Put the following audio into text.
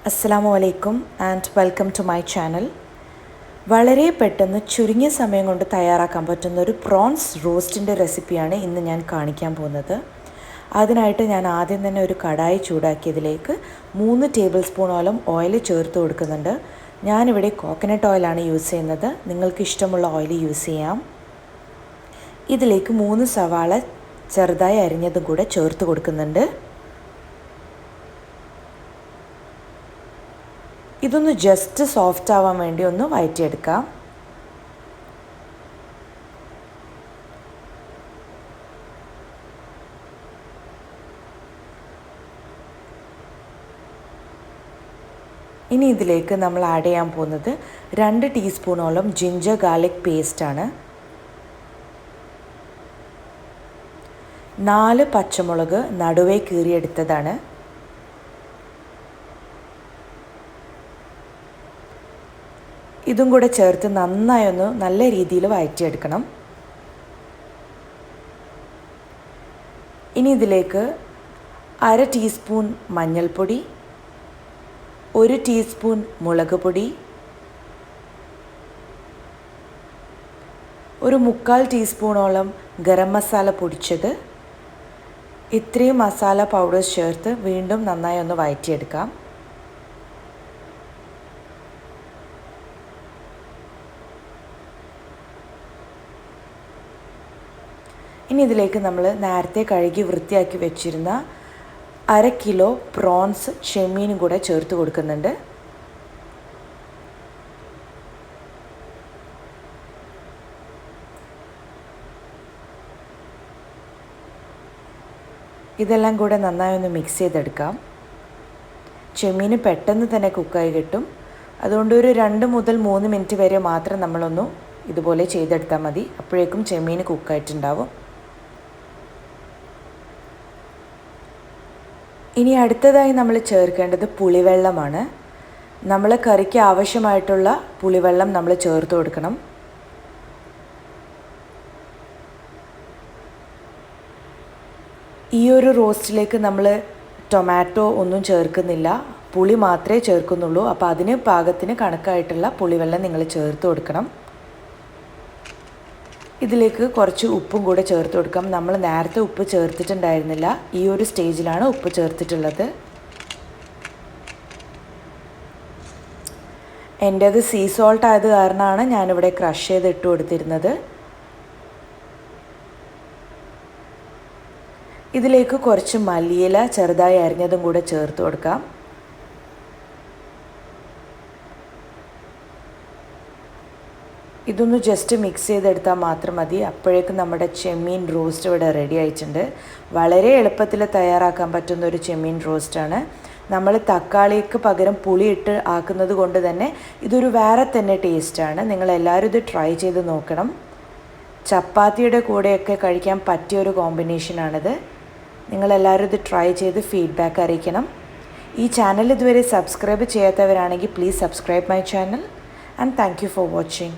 Assalamu alaikum and welcome to my channel. വളരെ പെട്ടെന്ന് ചുരുങ്ങിയ സമയം കൊണ്ട് തയ്യാറാക്കാൻ പറ്റുന്ന ഒരു പ്രോൺസ് റോസ്റ്റിൻ്റെ റെസിപ്പിയാണ് ഇന്ന് ഞാൻ കാണിക്കാൻ പോകുന്നത്. അതിനായിട്ട് ഞാൻ ആദ്യം തന്നെ ഒരു കടായി ചൂടാക്കിയതിലേക്ക് 3 ടേബിൾ സ്പൂണോളം ഓയിൽ ചേർത്ത് കൊടുക്കുന്നുണ്ട്. ഞാനിവിടെ കോക്കനട്ട് ഓയിലാണ് യൂസ് ചെയ്യുന്നത്. നിങ്ങൾക്ക് ഇഷ്ടമുള്ള ഓയിൽ യൂസ് ചെയ്യാം. ഇതിലേക്ക് 3 സവാള ചെറുതായി അരിഞ്ഞതും കൂടെ ചേർത്ത് കൊടുക്കുന്നുണ്ട്. ഇതൊന്ന് ജസ്റ്റ് സോഫ്റ്റ് ആവാൻ വേണ്ടി ഒന്ന് വഴറ്റിയെടുക്കാം. ഇനി ഇതിലേക്ക് നമ്മൾ ആഡ് ചെയ്യാൻ പോകുന്നത് 2 ടീസ്പൂണോളം ജിഞ്ചർ ഗാർലിക് പേസ്റ്റാണ്. 4 പച്ചമുളക് നടുവേ കീറിയെടുത്തതാണ്. ഇതും കൂടെ ചേർത്ത് നന്നായി ഒന്ന് നല്ല രീതിയിൽ വഴറ്റിയെടുക്കണം. ഇനി ഇതിലേക്ക് 1/2 ടീസ്പൂൺ മഞ്ഞൾപ്പൊടി, 1 ടീസ്പൂൺ മുളക് പൊടി, 1/4 ടീസ്പൂണോളം ഗരം മസാല പൊടിച്ചത്, ഇത്രയും മസാല പൗഡേഴ്സ് ചേർത്ത് വീണ്ടും നന്നായി ഒന്ന് വഴറ്റിയെടുക്കാം. ഇനി ഇതിലേക്ക് നമ്മൾ നേരത്തെ കഴുകി വൃത്തിയാക്കി വെച്ചിരുന്ന 1/2 കിലോ പ്രോൺസ് ചെമ്മീനും കൂടെ ചേർത്ത് കൊടുക്കുന്നുണ്ട്. ഇതെല്ലാം കൂടെ നന്നായി ഒന്ന് മിക്സ് ചെയ്തെടുക്കാം. ചെമ്മീൻ പെട്ടെന്ന് തന്നെ കുക്കായി കിട്ടും. അതുകൊണ്ട് ഒരു 2 മുതൽ 3 മിനിറ്റ് വരെ മാത്രം നമ്മളൊന്ന് ഇതുപോലെ ചെയ്തെടുത്താൽ മതി. അപ്പോഴേക്കും ചെമ്മീൻ കുക്കായിട്ടുണ്ടാവും. ഇനി അടുത്തതായി നമ്മൾ ചേർക്കേണ്ടത് പുളിവെള്ളമാണ്. നമ്മൾ കറിക്ക് ആവശ്യമായിട്ടുള്ള പുളിവെള്ളം നമ്മൾ ചേർത്ത് കൊടുക്കണം. ഈ ഒരു റോസ്റ്റിലേക്ക് നമ്മൾ ടൊമാറ്റോ ഒന്നും ചേർക്കുന്നില്ല, പുളി മാത്രമേ ചേർക്കുന്നുള്ളൂ. അപ്പോൾ അതിന് പാകത്തിന് കണക്കായിട്ടുള്ള പുളിവെള്ളം നിങ്ങൾ ചേർത്ത് കൊടുക്കണം. ഇതിലേക്ക് കുറച്ച് ഉപ്പും കൂടെ ചേർത്ത് കൊടുക്കാം. നമ്മൾ നേരത്തെ ഉപ്പ് ചേർത്തിട്ടുണ്ടായിരുന്നില്ല, ഈ ഒരു സ്റ്റേജിലാണ് ഉപ്പ് ചേർത്തിട്ടുള്ളത്. എൻ്റേത് സീ സോൾട്ട് ആയത് കാരണമാണ് ഞാനിവിടെ ക്രഷ് ചെയ്ത് ഇട്ട് കൊടുത്തിരുന്നത്. ഇതിലേക്ക് കുറച്ച് മല്ലിയില ചെറുതായി അരിഞ്ഞതും കൂടെ ചേർത്ത് കൊടുക്കാം. ഇതൊന്ന് ജസ്റ്റ് മിക്സ് ചെയ്തെടുത്താൽ മാത്രം മതി. അപ്പോഴേക്കും നമ്മുടെ ചെമ്മീൻ റോസ്റ്റ് ഇവിടെ റെഡി ആയിട്ടുണ്ട്. വളരെ എളുപ്പത്തിൽ തയ്യാറാക്കാൻ പറ്റുന്ന ഒരു ചെമ്മീൻ റോസ്റ്റാണ്. നമ്മൾ തക്കാളിക്ക് പകരം പുളി ഇട്ട് ആക്കുന്നത് കൊണ്ട് തന്നെ ഇതൊരു വേറെ തന്നെ ടേസ്റ്റാണ്. നിങ്ങളെല്ലാവരും ഇത് ട്രൈ ചെയ്ത് നോക്കണം. ചപ്പാത്തിയുടെ കൂടെയൊക്കെ കഴിക്കാൻ പറ്റിയൊരു കോമ്പിനേഷനാണിത്. നിങ്ങളെല്ലാവരും ഇത് ട്രൈ ചെയ്ത് ഫീഡ്ബാക്ക് അറിയിക്കണം. ഈ ചാനൽ ഇതുവരെ സബ്സ്ക്രൈബ് ചെയ്യാത്തവരാണെങ്കിൽ please subscribe my channel and thank you for watching.